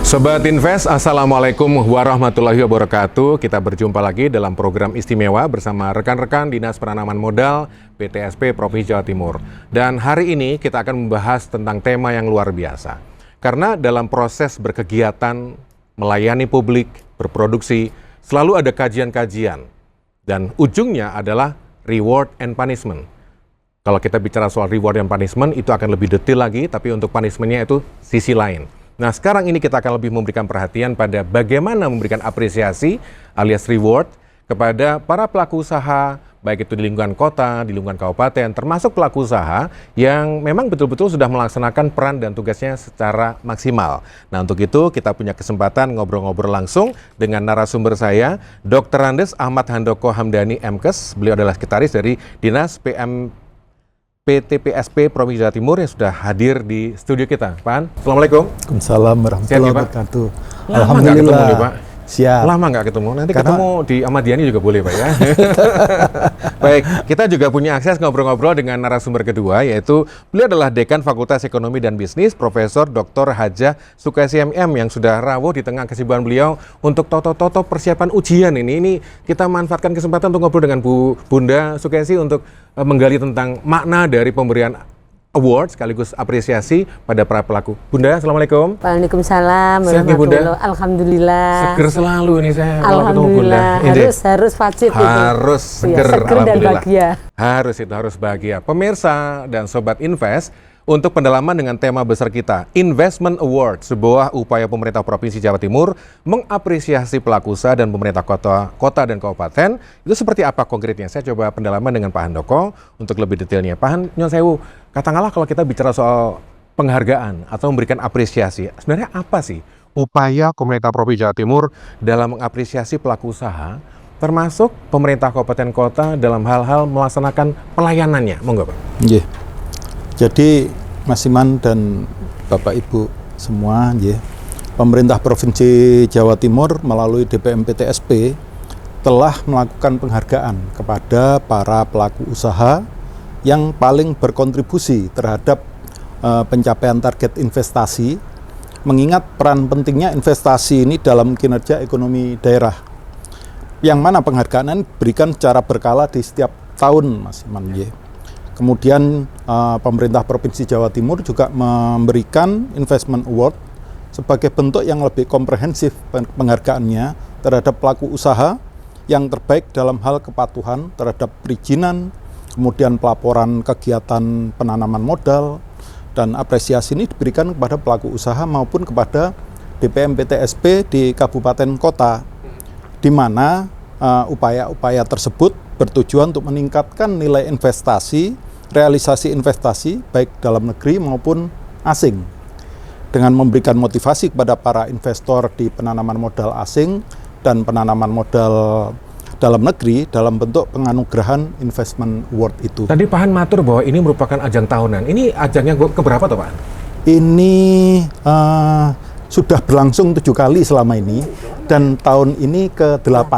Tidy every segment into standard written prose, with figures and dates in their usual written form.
Sobat Invest, Assalamualaikum warahmatullahi wabarakatuh. Kita berjumpa lagi dalam program istimewa bersama rekan-rekan Dinas Penanaman Modal PTSP Provinsi Jawa Timur. Dan hari ini kita akan membahas tentang tema yang luar biasa. Karena dalam proses berkegiatan, melayani publik, berproduksi, selalu ada kajian-kajian. Dan ujungnya adalah reward and punishment. Kalau kita bicara soal reward and punishment, itu akan lebih detail lagi, tapi untuk punishment-nya itu sisi lain. Nah, sekarang ini kita akan lebih memberikan perhatian pada bagaimana memberikan apresiasi alias reward kepada para pelaku usaha, baik itu di lingkungan kota, di lingkungan kabupaten, termasuk pelaku usaha yang memang betul-betul sudah melaksanakan peran dan tugasnya secara maksimal. Nah, untuk itu kita punya kesempatan ngobrol-ngobrol langsung dengan narasumber saya, Dr. Andes Ahmad Handoko Hamdani MKes. Beliau adalah sekretaris dari Dinas PTPSP Provinsi Jawa Timur yang sudah hadir di studio kita. Pak Han, Assalamualaikum. Waalaikumsalam warahmatullahi wabarakatuh. Lama nggak ketemu nih, Pak? Siap. Lama nggak ketemu, nanti ketemu di Ahmadiyani juga boleh, Pak ya. Baik, kita juga punya akses ngobrol-ngobrol dengan narasumber kedua, yaitu beliau adalah Dekan Fakultas Ekonomi dan Bisnis, Profesor Dr. Hajah Sukesi MM yang sudah rawuh di tengah kesibukan beliau untuk toto-toto persiapan ujian ini. Ini kita manfaatkan kesempatan untuk ngobrol dengan Bunda Sukesi untuk menggali tentang makna dari pemberian award sekaligus apresiasi pada para pelaku. Bunda, Assalamualaikum. Waalaikumsalam warahmatullahi. Alhamdulillah. Seger selalu ini saya. Alhamdulillah. Harus wajib harus seger, ya, seger dan bahagia. Harus bahagia. Pemirsa dan Sobat Invest, untuk pendalaman dengan tema besar kita, Investment Award, sebuah upaya pemerintah Provinsi Jawa Timur mengapresiasi pelaku usaha dan pemerintah kota dan kabupaten. Itu seperti apa konkretnya? Saya coba pendalaman dengan Pak Handoko untuk lebih detailnya. Pak Han, nyon sewu, katakanlah kalau kita bicara soal penghargaan atau memberikan apresiasi, sebenarnya apa sih upaya pemerintah Provinsi Jawa Timur dalam mengapresiasi pelaku usaha, termasuk pemerintah kabupaten kota dalam hal-hal melaksanakan pelayanannya? Monggo, Pak. Yeah. Jadi Mas Iman dan Bapak Ibu semua, pemerintah Provinsi Jawa Timur melalui DPM PTSP telah melakukan penghargaan kepada para pelaku usaha yang paling berkontribusi terhadap pencapaian target investasi, mengingat peran pentingnya investasi ini dalam kinerja ekonomi daerah. Yang mana penghargaan ini diberikan secara berkala di setiap tahun, Mas Iman. Kemudian pemerintah Provinsi Jawa Timur juga memberikan Investment Award sebagai bentuk yang lebih komprehensif penghargaannya terhadap pelaku usaha yang terbaik dalam hal kepatuhan terhadap perizinan, kemudian pelaporan kegiatan penanaman modal, dan apresiasi ini diberikan kepada pelaku usaha maupun kepada DPM PTSP di kabupaten kota, di mana upaya-upaya tersebut bertujuan untuk meningkatkan nilai investasi, realisasi investasi baik dalam negeri maupun asing, dengan memberikan motivasi kepada para investor di penanaman modal asing dan penanaman modal dalam negeri dalam bentuk penganugerahan Investment Award itu. Tadi Pak Han matur bahwa ini merupakan ajang tahunan. Ini ajangnya keberapa tuh, Pak Han? Ini sudah berlangsung 7 kali selama ini dan tahun ini ke-8.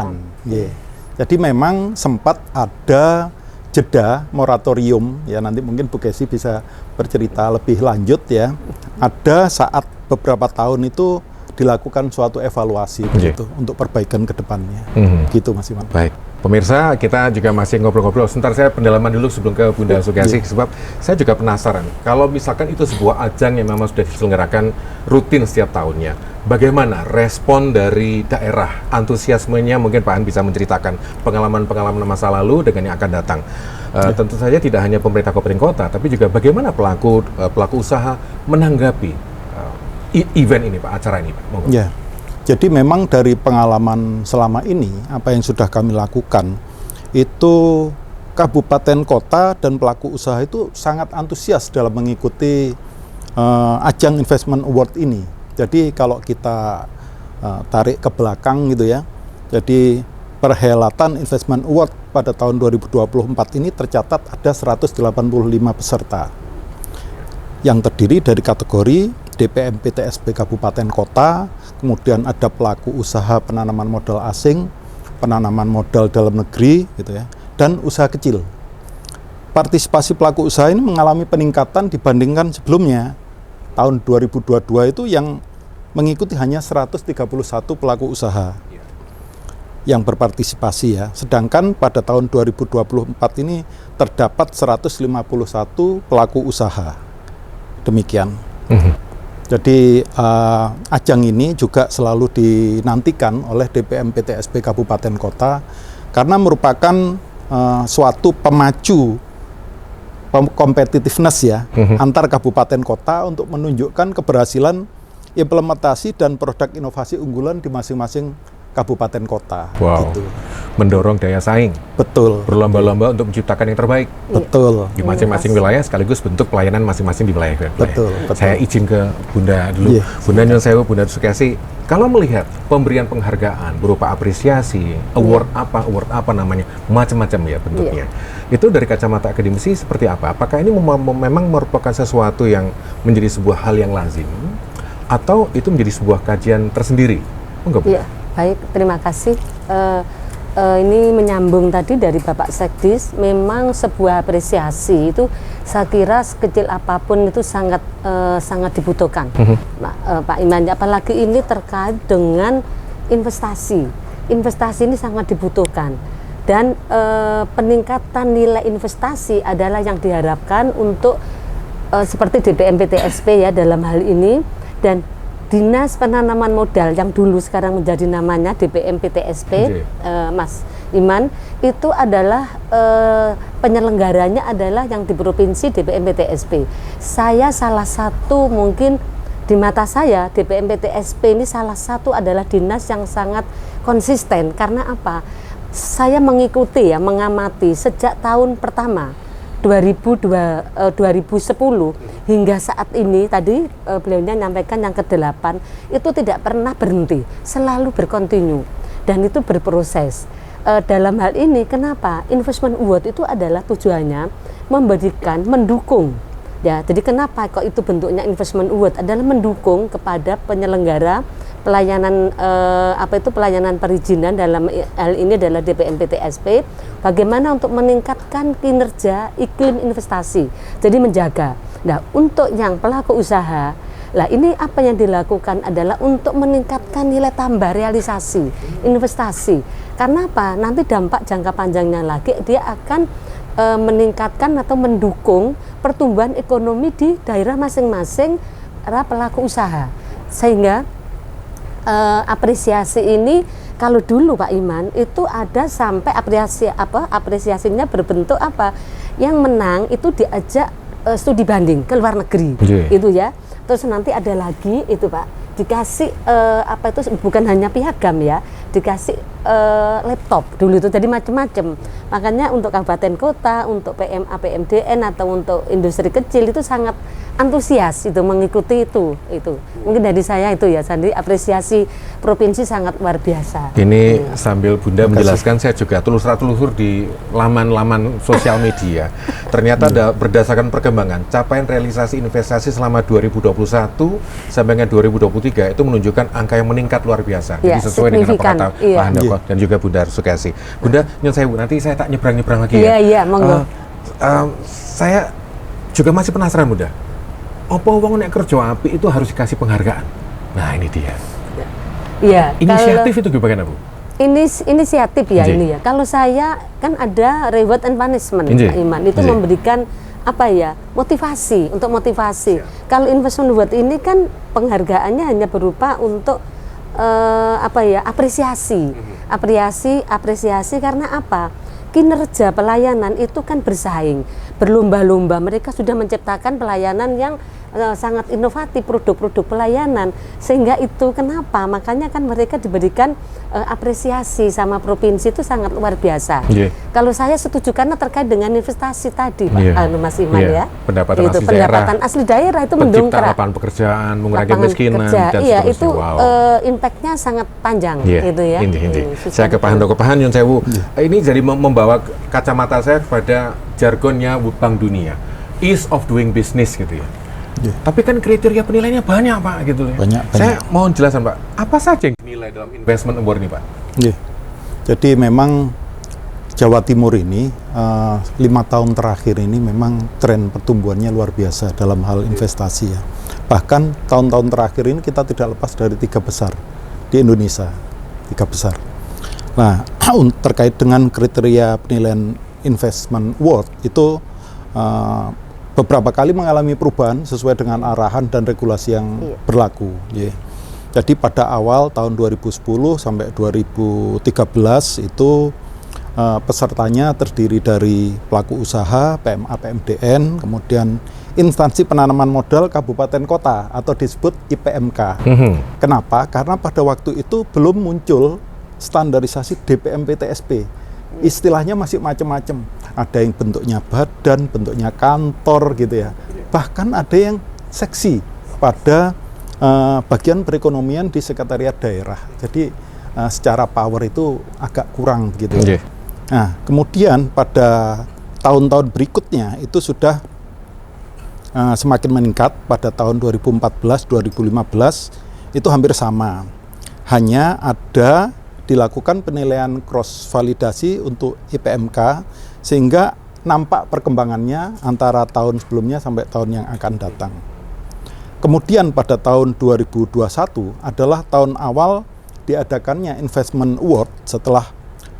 Jadi memang sempat ada jeda moratorium, ya nanti mungkin Bu Kesi bisa bercerita lebih lanjut ya. Ada saat beberapa tahun itu dilakukan suatu evaluasi begitu untuk perbaikan ke depannya. Gitu Mas Iman. Baik. Pemirsa, kita juga masih ngobrol-ngobrol. Sebentar saya pendalaman dulu sebelum ke Bunda Sukesi, sebab saya juga penasaran. Kalau misalkan itu sebuah ajang yang memang sudah diselenggarakan rutin setiap tahunnya, bagaimana respon dari daerah, antusiasmenya? Mungkin Pak Han bisa menceritakan pengalaman-pengalaman masa lalu dengan yang akan datang. Tentu saja tidak hanya pemerintah kabupaten kota, tapi juga bagaimana pelaku usaha menanggapi event ini, Pak, acara ini, Pak. Monggo. Ya. Jadi memang dari pengalaman selama ini, apa yang sudah kami lakukan, itu kabupaten kota dan pelaku usaha itu sangat antusias dalam mengikuti ajang Investment Award ini. Jadi kalau kita tarik ke belakang gitu ya, jadi perhelatan Investment Award pada tahun 2024 ini tercatat ada 185 peserta yang terdiri dari kategori DPM PTSP Kabupaten Kota, kemudian ada pelaku usaha penanaman modal asing, penanaman modal dalam negeri, gitu ya, dan usaha kecil. Partisipasi pelaku usaha ini mengalami peningkatan dibandingkan sebelumnya. Tahun 2022 itu yang mengikuti hanya 131 pelaku usaha yang berpartisipasi ya. Sedangkan pada tahun 2024 ini terdapat 151 pelaku usaha. Demikian. Jadi ajang ini juga selalu dinantikan oleh DPM PTSP Kabupaten Kota karena merupakan suatu pemacu competitiveness ya antar kabupaten kota untuk menunjukkan keberhasilan implementasi dan produk inovasi unggulan di masing-masing kabupaten kota. Wow. Gitu. Mendorong daya saing. Betul. Berlomba-lomba untuk menciptakan yang terbaik. Betul. Di masing-masing wilayah sekaligus bentuk pelayanan masing-masing di wilayah. Betul. Saya izin ke Bunda dulu. Bunda Nyun Sewu, Bunda Sukesi, kalau melihat pemberian penghargaan berupa apresiasi, award apa namanya, macam-macam ya bentuknya. Itu dari kacamata akademisi seperti apa? Apakah ini memang merupakan sesuatu yang menjadi sebuah hal yang lazim atau itu menjadi sebuah kajian tersendiri? Enggak, Bu? Iya, baik, terima kasih. Ini menyambung tadi dari Bapak Sekdis, memang sebuah apresiasi itu saya kira sekecil apapun itu sangat dibutuhkan. Pak Iman, apalagi ini terkait dengan investasi. Investasi ini sangat dibutuhkan. Dan peningkatan nilai investasi adalah yang diharapkan untuk seperti DPM PTSP ya dalam hal ini, dan Dinas Penanaman Modal yang dulu sekarang menjadi namanya DPM PTSP, Mas Iman, itu adalah penyelenggaranya adalah yang di provinsi DPM PTSP. Saya salah satu, mungkin di mata saya DPM PTSP ini salah satu adalah dinas yang sangat konsisten. Karena apa? Saya mengikuti ya, mengamati sejak tahun pertama 2010 hingga saat ini, tadi beliaunya nyampaikan yang ke-8 itu tidak pernah berhenti, selalu berkontinu dan itu berproses. Dalam hal ini kenapa investment award itu adalah tujuannya mendukung ya. Jadi kenapa kok itu bentuknya investment award, adalah mendukung kepada penyelenggara pelayanan pelayanan perizinan, dalam hal ini adalah DPM PTSP, bagaimana untuk meningkatkan kinerja iklim investasi, jadi menjaga. Nah, untuk yang pelaku usaha, lah ini apa yang dilakukan adalah untuk meningkatkan nilai tambah realisasi investasi. Karena apa? Nanti dampak jangka panjangnya lagi dia akan meningkatkan atau mendukung pertumbuhan ekonomi di daerah masing-masing para pelaku usaha. Sehingga apresiasi ini, kalau dulu Pak Iman itu ada sampai apresiasinya berbentuk apa? Yang menang itu diajak studi banding ke luar negeri, itu ya. Terus nanti ada lagi itu Pak, dikasih bukan hanya piagam ya, dikasih laptop dulu itu, jadi macam-macam. Makanya untuk kabupaten kota, untuk PMA, PMDN atau untuk industri kecil itu sangat antusias itu mengikuti itu. Mungkin dari saya itu ya, jadi apresiasi provinsi sangat luar biasa. Ini sambil Bunda menjelaskan, saya juga telusur di laman-laman sosial media. Ternyata berdasarkan perkembangan capaian realisasi investasi selama 2021 sampai dengan 2023 itu menunjukkan angka yang meningkat luar biasa. Jadi sesuai dengan apa kata Pak Handoko dan juga Bunda Sukesi. Bunda Nyun Sewu, nanti saya tak nyebrang-nyebrang lagi ya. Iya, monggo. Saya juga masih penasaran, Bunda. Apa wong nek kerja apik itu harus dikasih penghargaan? Nah, ini dia. Iya. Inisiatif itu gimana, Bu? Inisiatif ya ini ya. Kalau saya kan ada reward and punishment, Pak Iman. Itu memberikan motivasi, untuk motivasi. Kalau investment award ini kan penghargaannya hanya berupa untuk apresiasi karena apa? Kinerja pelayanan itu kan bersaing, berlomba-lomba. Mereka sudah menciptakan pelayanan yang sangat inovatif, produk-produk pelayanan, sehingga itu kenapa makanya kan mereka diberikan apresiasi sama provinsi itu sangat luar biasa. Kalau saya setuju karena terkait dengan investasi tadi, Pak Mas Iman ya, pendapatan asli daerah itu mendongkrak lapangan pekerjaan, mengurangi kemiskinan dan seterusnya. Itu impactnya sangat panjang gitu ya. Saya ke Pak Handoko. Pak Nyun Sewu, ini jadi membawa kacamata saya kepada jargonnya Bank Dunia, ease of doing business gitu ya. Tapi kan kriteria penilaiannya banyak Pak gitu ya. Banyak. Saya mohon jelasan Pak, apa saja yang dinilai dalam investment award ini Pak? Jadi memang Jawa Timur ini 5 tahun terakhir ini memang tren pertumbuhannya luar biasa dalam hal investasi ya. Bahkan tahun-tahun terakhir ini kita tidak lepas dari 3 besar di Indonesia, 3 besar. Nah, terkait dengan kriteria penilaian investment award itu beberapa kali mengalami perubahan sesuai dengan arahan dan regulasi yang berlaku. Jadi pada awal tahun 2010 sampai 2013 itu pesertanya terdiri dari pelaku usaha, PMA, PMDN, kemudian instansi penanaman modal kabupaten kota atau disebut IPMK. Kenapa? Karena pada waktu itu belum muncul standarisasi DPM PTSP. Istilahnya masih macam-macam. Ada yang bentuknya badan, bentuknya kantor gitu ya. Bahkan ada yang seksi pada bagian perekonomian di sekretariat daerah. Jadi secara power itu agak kurang gitu. Nah, kemudian pada tahun-tahun berikutnya itu sudah semakin meningkat. Pada tahun 2014-2015 itu hampir sama. Hanya ada dilakukan penilaian cross validasi untuk IPMK sehingga nampak perkembangannya antara tahun sebelumnya sampai tahun yang akan datang. Kemudian pada tahun 2021 adalah tahun awal diadakannya investment award setelah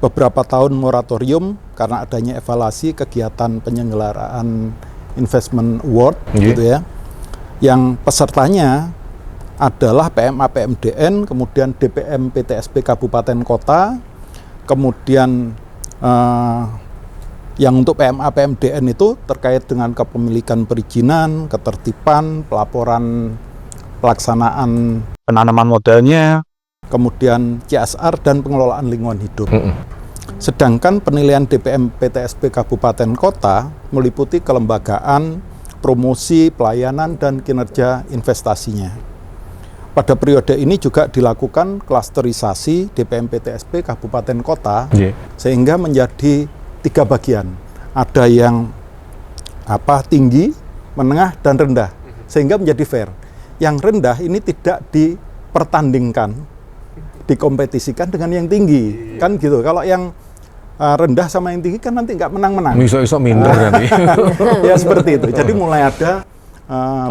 beberapa tahun moratorium karena adanya evaluasi kegiatan penyelenggaraan investment award gitu ya. Yang pesertanya adalah PMA PMDN, kemudian DPM PTSP Kabupaten Kota, kemudian yang untuk PMA PMDN itu terkait dengan kepemilikan perizinan, ketertiban, pelaporan pelaksanaan penanaman modalnya, kemudian CSR dan pengelolaan lingkungan hidup. Sedangkan penilaian DPM PTSP Kabupaten Kota meliputi kelembagaan, promosi, pelayanan, dan kinerja investasinya. Pada periode ini juga dilakukan klasterisasi DPM PTSP Kabupaten Kota sehingga menjadi 3 bagian. Ada yang tinggi, menengah, dan rendah sehingga menjadi fair. Yang rendah ini tidak dipertandingkan, dikompetisikan dengan yang tinggi, kan gitu. Kalau yang rendah sama yang tinggi kan nanti nggak menang-menang. Iso-iso minder nanti. Ya seperti itu. Jadi mulai ada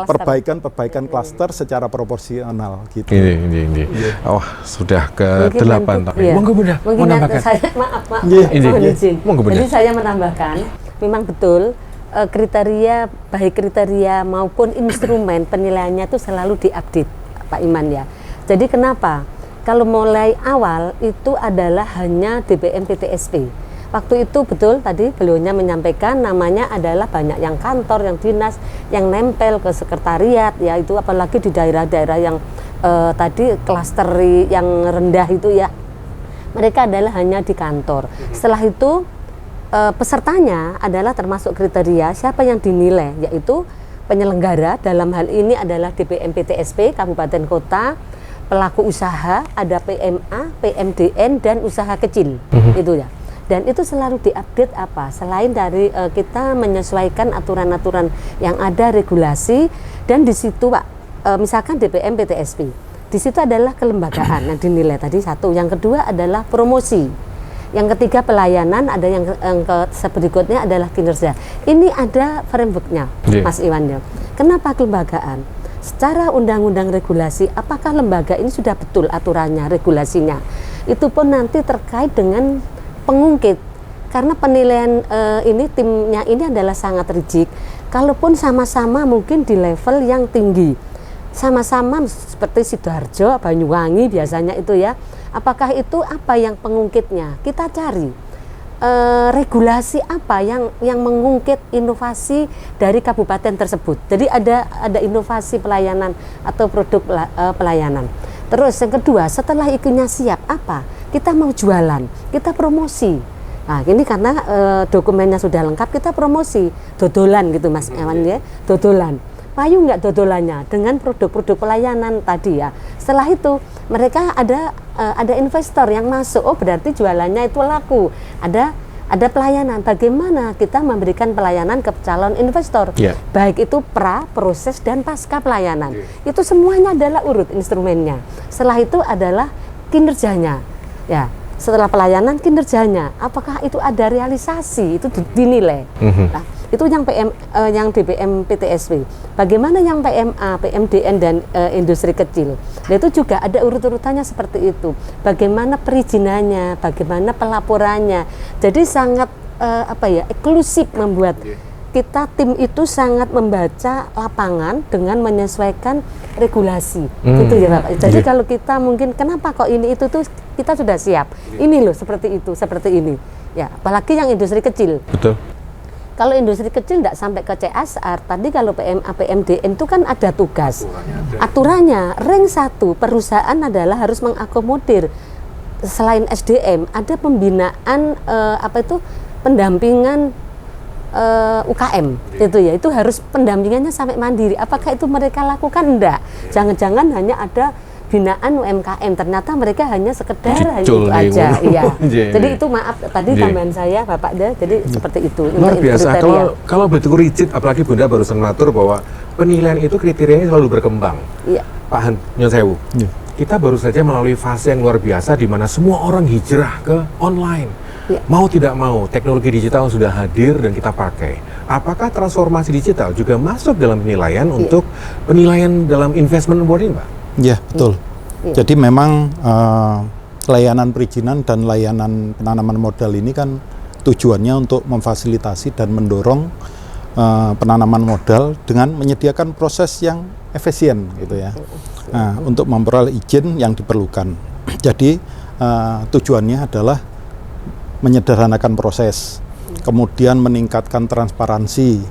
perbaikan klaster secara proporsional gitu. Ini. Oh, sudah ke-8 tapi. Ya. Monggo Bunda, mau nambahkan. Maaf. Mohon izin. Monggo Bunda. Jadi saya menambahkan, memang betul kriteria baik kriteria maupun instrumen penilaiannya itu selalu diupdate, Pak Iman ya. Jadi kenapa? Kalau mulai awal itu adalah hanya DPM PTSP. Waktu itu betul tadi beliaunya menyampaikan namanya adalah banyak yang kantor, yang dinas, yang nempel ke sekretariat ya, itu apalagi di daerah-daerah yang tadi klaster yang rendah itu ya. Mereka adalah hanya di kantor. Setelah itu pesertanya adalah termasuk kriteria siapa yang dinilai, yaitu penyelenggara dalam hal ini adalah DPM PTSP Kabupaten Kota, pelaku usaha, ada PMA, PMDN, dan usaha kecil itu ya. Dan itu selalu diupdate apa? Selain dari kita menyesuaikan aturan-aturan yang ada, regulasi, dan di situ Pak, misalkan DPM PTSP, di situ adalah kelembagaan yang dinilai tadi satu. Yang kedua adalah promosi. Yang ketiga pelayanan, ada yang berikutnya adalah kinerja. Ini ada frameworknya, Mas Iwan ya. Kenapa kelembagaan? Secara undang-undang regulasi, apakah lembaga ini sudah betul aturannya, regulasinya? Itu pun nanti terkait dengan pengungkit, karena penilaian ini timnya ini adalah sangat rigid. Kalaupun sama-sama mungkin di level yang tinggi, sama-sama seperti Sidoarjo, Banyuwangi biasanya itu ya. Apakah itu apa yang pengungkitnya? Kita cari regulasi apa yang mengungkit inovasi dari kabupaten tersebut. Jadi ada inovasi pelayanan atau produk pelayanan. Terus yang kedua, setelah ikunya siap apa? Kita mau jualan, kita promosi. Nah ini karena dokumennya sudah lengkap, kita promosi, dodolan gitu Mas Ewan ya, dodolan. Payu nggak dodolannya dengan produk-produk pelayanan tadi ya. Setelah itu mereka ada investor yang masuk, oh berarti jualannya itu laku. Ada pelayanan, bagaimana kita memberikan pelayanan ke calon investor, baik itu proses dan pasca pelayanan. Itu semuanya adalah urut instrumennya. Setelah itu adalah kinerjanya. Ya, setelah pelayanan kinerjanya, apakah itu ada realisasi, itu dinilai. Nah, Itu yang yang DPM PTSP. Bagaimana yang PMA, PMDN dan industri kecil? Nah, itu juga ada urut-urutannya seperti itu. Bagaimana perizinannya, bagaimana pelaporannya. Jadi sangat eksklusif membuat kita tim itu sangat membaca lapangan dengan menyesuaikan regulasi, gitu ya Pak. Jadi kalau kita mungkin kenapa kok ini itu tuh kita sudah siap. Ini loh seperti itu, seperti ini. Ya, apalagi yang industri kecil. Betul. Kalau industri kecil tidak sampai ke CSR, tadi kalau PMA, PMDN itu kan ada tugas. Aturannya, rank 1 perusahaan adalah harus mengakomodir selain SDM, ada pembinaan pendampingan UKM itu ya, itu harus pendampingannya sampai mandiri. Apakah itu mereka lakukan? Enggak. Jangan-jangan hanya ada binaan UMKM, ternyata mereka hanya sekedar itu aja. Iya. Jadi itu maaf tadi tambahan saya Bapak deh. Jadi seperti itu. Luar biasa. Kalau betul rigid, apalagi Bunda barusan mengatur bahwa penilaian itu kriterianya selalu berkembang. Iya. Pak Han, Nyon Sewu. Kita baru saja melalui fase yang luar biasa di mana semua orang hijrah ke online. Ya. Mau tidak mau, teknologi digital sudah hadir dan kita pakai. Apakah transformasi digital juga masuk dalam penilaian untuk penilaian dalam investment award ini, Pak? Ya, betul. Ya. Jadi memang layanan perizinan dan layanan penanaman modal ini kan tujuannya untuk memfasilitasi dan mendorong penanaman modal dengan menyediakan proses yang efisien, gitu ya. Nah, untuk memperoleh izin yang diperlukan. Jadi tujuannya adalah menyederhanakan proses, kemudian meningkatkan transparansi,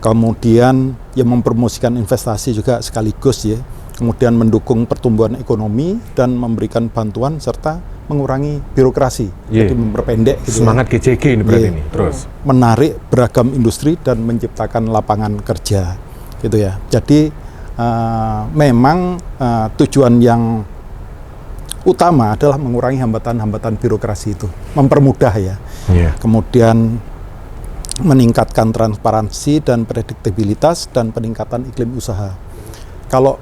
kemudian mempromosikan investasi juga sekaligus ya, kemudian mendukung pertumbuhan ekonomi dan memberikan bantuan serta mengurangi birokrasi, jadi memperpendek gitu semangat GCG ini berarti ini, terus menarik beragam industri dan menciptakan lapangan kerja, gitu ya. Jadi memang tujuan yang utama adalah mengurangi hambatan-hambatan birokrasi itu, mempermudah ya. Kemudian meningkatkan transparansi dan prediktabilitas dan peningkatan iklim usaha. Kalau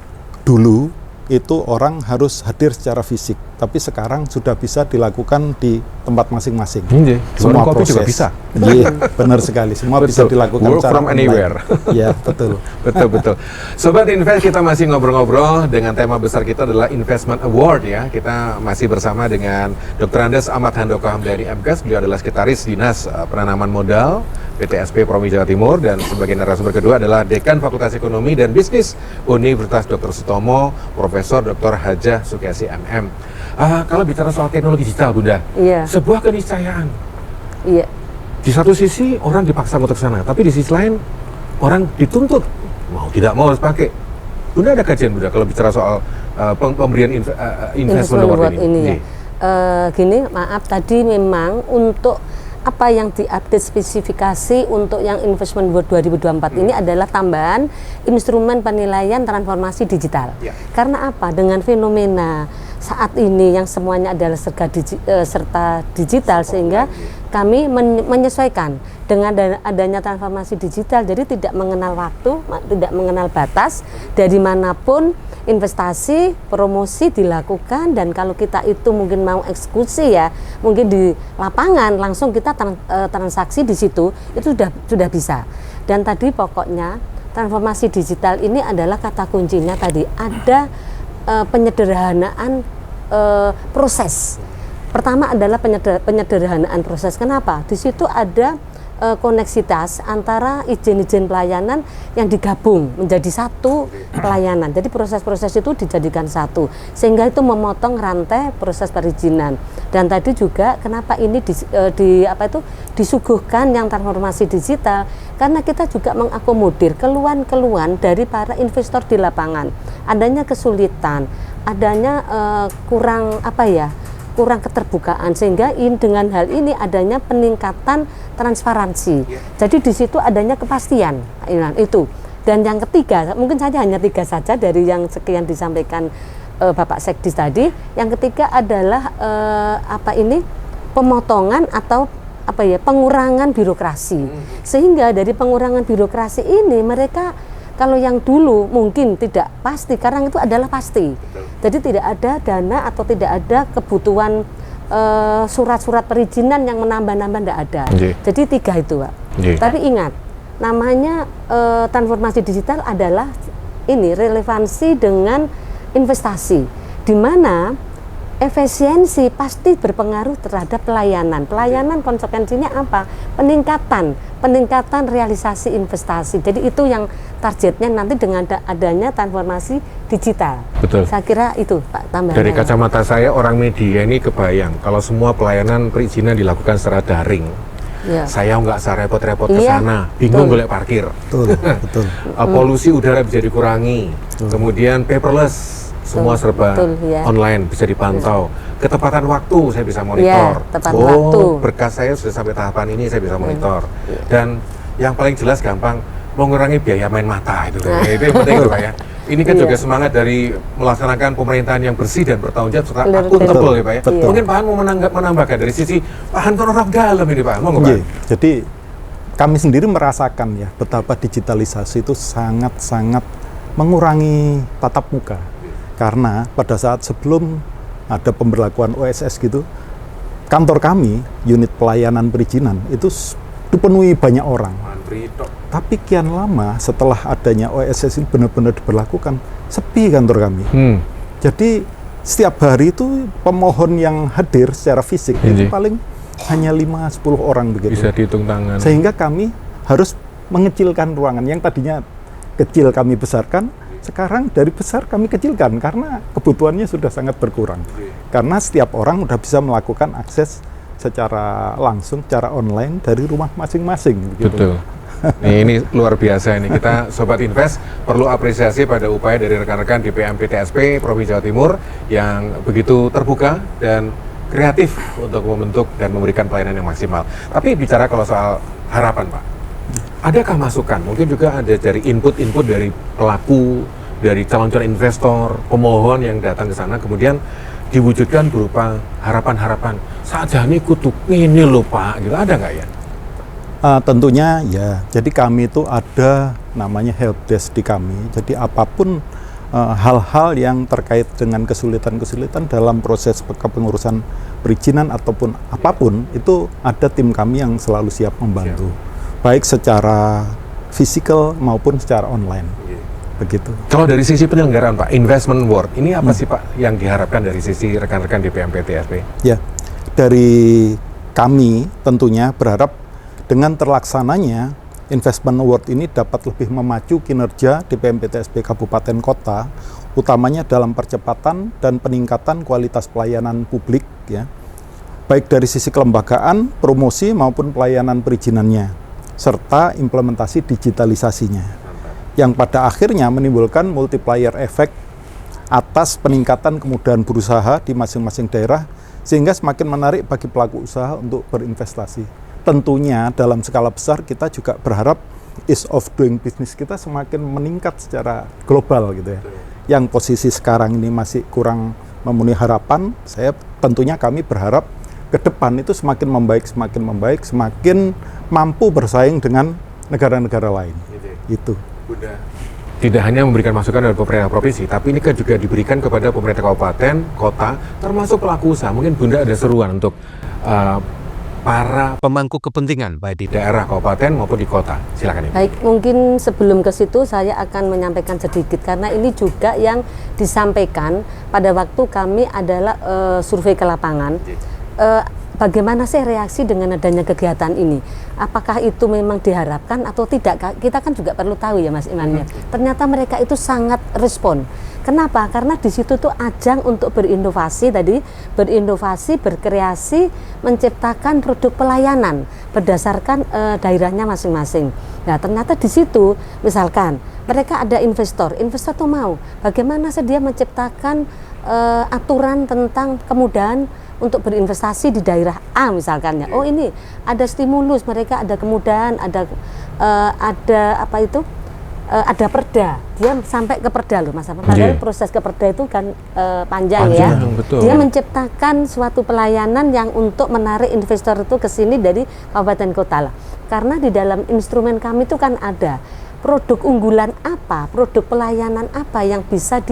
dulu itu orang harus hadir secara fisik, tapi sekarang sudah bisa dilakukan di tempat masing-masing. Semua proses juga bisa. Iya, benar sekali. Semua bisa dilakukan work from anywhere. Iya, betul. Betul. Sobat Invest, kita masih ngobrol-ngobrol dengan tema besar kita adalah Investment Award ya. Kita masih bersama dengan Dr. Andes Ahmad Handoko Hamdani MKes. Beliau adalah Sekretaris Dinas Penanaman Modal PTSP Provinsi Jawa Timur, dan sebagai narasumber kedua adalah Dekan Fakultas Ekonomi dan Bisnis Universitas Dr. Sutomo, Profesor Dr. Hajah Sukiasi MM. Kalau bicara soal teknologi digital, Bunda, sebuah keniscayaan. Iya. Di satu sisi orang dipaksa untuk sana, tapi di sisi lain orang dituntut mau tidak mau harus pakai. Bunda ada kajian, Bunda, kalau bicara soal pemberian investment award ini? Gini, maaf tadi memang untuk apa yang diupdate spesifikasi untuk yang Investment Award 2024 ini adalah tambahan instrumen penilaian transformasi digital. Karena apa? Dengan fenomena saat ini yang semuanya adalah serta digital, sehingga kami menyesuaikan dengan adanya transformasi digital, jadi tidak mengenal waktu, tidak mengenal batas, dari manapun investasi, promosi dilakukan, dan kalau kita itu mungkin mau eksekusi ya, mungkin di lapangan langsung kita transaksi di situ, itu sudah bisa. Dan tadi pokoknya transformasi digital ini adalah kata kuncinya tadi, ada penyederhanaan proses. Pertama adalah penyederhanaan proses. Kenapa? Di situ ada koneksitas antara izin-izin pelayanan yang digabung menjadi satu pelayanan. Jadi proses-proses itu dijadikan satu, sehingga itu memotong rantai proses perizinan. Dan tadi juga kenapa ini disuguhkan yang transformasi digital, karena kita juga mengakomodir keluhan-keluhan dari para investor di lapangan. Adanya kesulitan, adanya kurang keterbukaan, sehingga dengan hal ini adanya peningkatan transparansi. Jadi di situ adanya kepastian itu. Dan yang ketiga, mungkin saja hanya 3 saja dari yang sekian disampaikan Bapak Sekdis tadi. Yang ketiga adalah pemotongan atau pengurangan birokrasi. Sehingga dari pengurangan birokrasi ini mereka, kalau yang dulu mungkin tidak pasti, sekarang itu adalah pasti. Jadi tidak ada dana atau tidak ada kebutuhan surat-surat perizinan yang menambah-nambah, tidak ada. Jadi 3 itu, Pak. Tapi ingat, namanya transformasi digital adalah ini relevansi dengan investasi, di mana efisiensi pasti berpengaruh terhadap pelayanan. Pelayanan konsekuensinya apa? Peningkatan realisasi investasi. Jadi itu yang targetnya nanti dengan adanya transformasi digital. Betul. Saya kira itu Pak tambahan. Dari kacamata saya orang media ini kebayang kalau semua pelayanan perizinan dilakukan secara daring. Ya. Saya nggak usah repot-repot ke Iya, sana, bingung betul. golek parkir. Betul. Polusi udara bisa dikurangi. Kemudian paperless, semua serba betul, ya. online, bisa dipantau. Ketepatan waktu saya bisa monitor. tepat waktu. Berkas saya sudah sampai tahapan ini saya bisa monitor. Dan yang paling jelas gampang mengurangi biaya main mata itu. Itu yang penting itu Pak ya. Ini kan juga semangat dari melaksanakan pemerintahan yang bersih dan bertanggung jawab serta akuntabel ya Pak ya. Betul. Mungkin Pak Han mau menambahkan dari sisi Pak Han kan orang dalam ini Pak. Monggo Pak. Iya, jadi kami sendiri merasakan ya betapa digitalisasi itu sangat-sangat mengurangi tatap muka. Karena pada saat sebelum ada pemberlakuan OSS gitu, kantor kami, unit pelayanan perizinan itu dipenuhi banyak orang. Antri tok. Tapi kian lama setelah adanya OSS ini benar-benar diberlakukan, sepi kantor kami. Jadi setiap hari itu pemohon yang hadir secara fisik itu paling hanya 5-10 orang begitu. Bisa dihitung tangan. Sehingga kami harus mengecilkan ruangan yang tadinya kecil kami besarkan, sekarang dari besar kami kecilkan karena kebutuhannya sudah sangat berkurang. Karena setiap orang sudah bisa melakukan akses secara langsung, secara online dari rumah masing-masing. Begitu. Betul. Ini luar biasa ini. Kita Sobat Invest perlu apresiasi pada upaya dari rekan-rekan DPM PTSP Provinsi Jawa Timur yang begitu terbuka dan kreatif untuk membentuk dan memberikan pelayanan yang maksimal. Tapi bicara kalau soal harapan Pak, adakah masukan? Mungkin juga ada dari input-input dari pelaku, dari calon-calon investor, pemohon yang datang ke sana, kemudian diwujudkan berupa harapan-harapan. Saja nih kutuk ini loh Pak, gitu ada nggak ya? Tentunya ya, jadi kami itu ada namanya helpdesk di kami. Jadi apapun hal-hal yang terkait dengan kesulitan-kesulitan dalam proses kepengurusan perizinan ataupun apapun, itu ada tim kami yang selalu siap membantu. Baik secara fisikal maupun secara online. Begitu. Kalau dari sisi penyelenggaraan Pak, Investment World, ini apa sih Pak yang diharapkan dari sisi rekan-rekan DPM PTSP? Ya, dari kami tentunya berharap dengan terlaksananya Investment Award ini dapat lebih memacu kinerja DPM PTSP Kabupaten Kota, utamanya dalam percepatan dan peningkatan kualitas pelayanan publik, ya, baik dari sisi kelembagaan, promosi maupun pelayanan perizinannya, serta implementasi digitalisasinya, yang pada akhirnya menimbulkan multiplier effect atas peningkatan kemudahan berusaha di masing-masing daerah, sehingga semakin menarik bagi pelaku usaha untuk berinvestasi. Tentunya dalam skala besar kita juga berharap ease of doing business kita semakin meningkat secara global gitu ya. Yang posisi sekarang ini masih kurang memenuhi harapan, tentunya kami berharap ke depan itu semakin membaik, semakin mampu bersaing dengan negara-negara lain. Itu. Bunda, tidak hanya memberikan masukan dari pemerintah provinsi, tapi ini kan juga diberikan kepada pemerintah kabupaten, kota, termasuk pelaku usaha. Mungkin Bunda ada seruan untuk para pemangku kepentingan baik di daerah kabupaten maupun di kota. Silakan Ibu. Baik, mungkin sebelum ke situ saya akan menyampaikan sedikit karena ini juga yang disampaikan pada waktu kami adalah survei ke lapangan. Bagaimana sih reaksi dengan adanya kegiatan ini? Apakah itu memang diharapkan atau tidak? Kita kan juga perlu tahu ya Mas Iman ya. Ternyata mereka itu sangat respon. Kenapa? Karena di situ tuh ajang untuk berinovasi tadi, berkreasi, menciptakan produk pelayanan berdasarkan daerahnya masing-masing. Nah, ternyata di situ misalkan mereka ada investor tuh mau bagaimana sih dia menciptakan aturan tentang kemudahan untuk berinvestasi di daerah A misalkan ya. Oh ini ada stimulus, mereka ada kemudahan, ada apa itu? Ada perda, dia sampai ke perda loh Mas. Padahal proses ke perda itu kan panjang ya. Betul. Dia menciptakan suatu pelayanan yang untuk menarik investor itu ke sini dari kabupaten kota lah. Karena di dalam instrumen kami itu kan ada produk unggulan apa, produk pelayanan apa yang bisa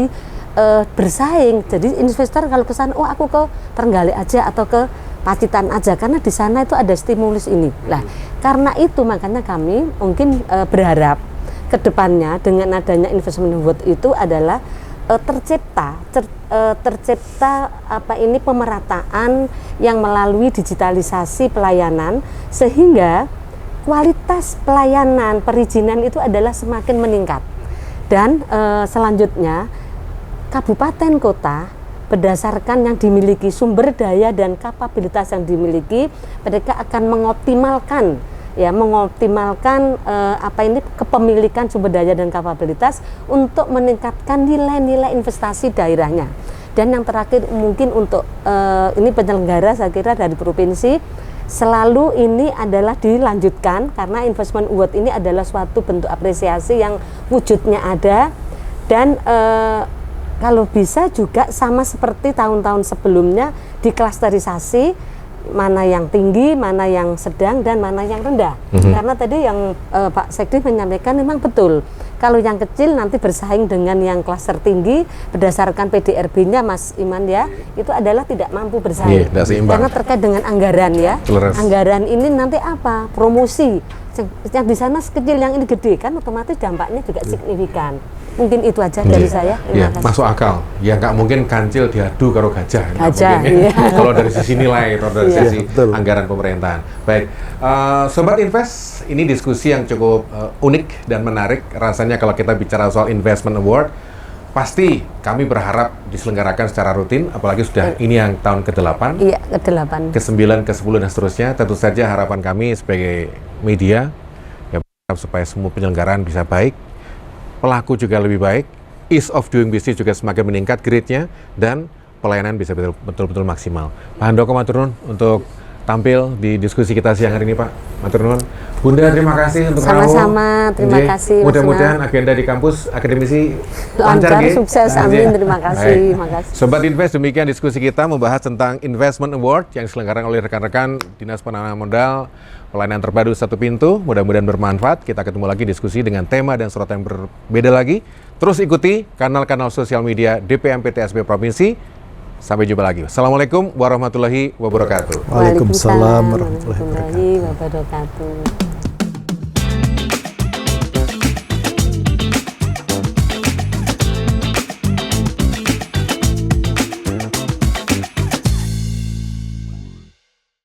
bersaing. Jadi investor kalau ke sana, oh aku ke Trenggalek aja atau ke Pacitan aja, karena di sana itu ada stimulus ini. Nah, karena itu makanya kami mungkin berharap ke depannya dengan adanya investment award itu adalah tercipta pemerataan yang melalui digitalisasi pelayanan, sehingga kualitas pelayanan perizinan itu adalah semakin meningkat. Dan selanjutnya kabupaten kota berdasarkan yang dimiliki sumber daya dan kapabilitas yang dimiliki, mereka akan mengoptimalkan kepemilikan sumber daya dan kapabilitas untuk meningkatkan nilai-nilai investasi daerahnya. Dan yang terakhir mungkin untuk ini penyelenggara saya kira dari provinsi selalu ini adalah dilanjutkan, karena investment award ini adalah suatu bentuk apresiasi yang wujudnya ada, dan kalau bisa juga sama seperti tahun-tahun sebelumnya diklasterisasi, mana yang tinggi, mana yang sedang, dan mana yang rendah. Karena tadi yang Pak Sekdi menyampaikan memang betul, kalau yang kecil nanti bersaing dengan yang klaster tinggi berdasarkan PDRB-nya Mas Iman ya, itu adalah tidak mampu bersaing. Karena terkait dengan anggaran ya. Anggaran ini nanti apa? Promosi. Yang di sana kecil, yang ini gede, kan otomatis dampaknya juga signifikan. Mungkin itu aja dari saya. Masuk akal. Ya nggak mungkin kancil diadu karo gajah. Iya. Kalau dari sisi nilai, atau dari sisi anggaran pemerintahan. Baik, Sobat Invest, ini diskusi yang cukup unik dan menarik. Rasanya kalau kita bicara soal Investment Award, pasti kami berharap diselenggarakan secara rutin, apalagi sudah ini yang tahun ke-8. Iya, ke-8. Ke-9, ke-10 dan seterusnya. Tentu saja harapan kami sebagai media ya, supaya semua penyelenggaraan bisa baik, pelaku juga lebih baik, ease of doing business juga semakin meningkat grade-nya, dan pelayanan bisa betul-betul maksimal. Pak Handoko matur nuwun untuk tampil di diskusi kita siang hari ini, Pak. Matur nuwun. Bunda, terima kasih untuk sama-sama. Terima kasih. Mudah-mudahan agenda di kampus akademisi lancar, sukses. Amin. Terima kasih. Sobat Invest, demikian diskusi kita membahas tentang Investment Award yang diselenggarakan oleh rekan-rekan Dinas Penanaman Modal, pelayanan terpadu satu pintu. Mudah-mudahan bermanfaat. Kita ketemu lagi diskusi dengan tema dan sorotan yang berbeda lagi. Terus ikuti kanal-kanal sosial media DPM PTSP Provinsi. Sampai jumpa lagi. Assalamualaikum warahmatullahi wabarakatuh. Waalaikumsalam warahmatullahi wabarakatuh.